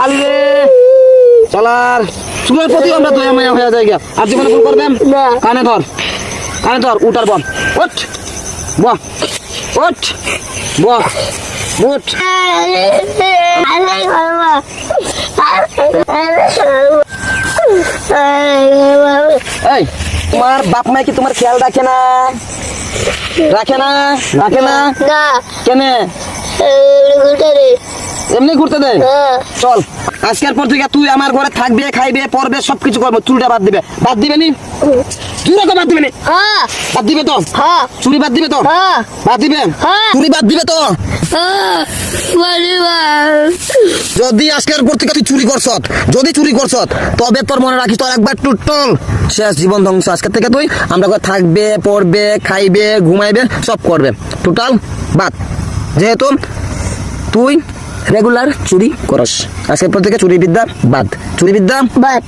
খালি রে চলার চুলের প্রতি আমরা দয়া মায়া হয়ে যায় আর জীবনে ভুল করবেন কানে ধর উঠার বল ওঠ বাহ ওঠ বাহ উঠ এই তোমার বাপ মা কি তোমার খেয়াল রাখে না কেনে এমনি ঘুরতে দে চল আজকের পর থেকে তুই আমার ঘরে থাকবে খাইবে পড়বে সবকিছু করবে চুলটা বাদ দিবে নি তুই রকম বাদ দিবে নি বাদ দিবে তো চুরি বাদ দিবে তো বাদ দিবে চুরি বাদ দিবে তো যদি আজকের পর থেকে তুই চুরি করছ তবে তোর মনে রাখিস তোর একবার টুটল শেষ জীবন ধ্বংস আজকের থেকে তুই আমরা ঘরে থাকবে পড়বে খাইবে ঘুমাইবে সব করবে টোটাল বাদ যেহেতু তুই রেগুলার চুরি করস আজকের পর থেকে চুরি বিদ্যা বাদ চুরি বিদ্যা বাদ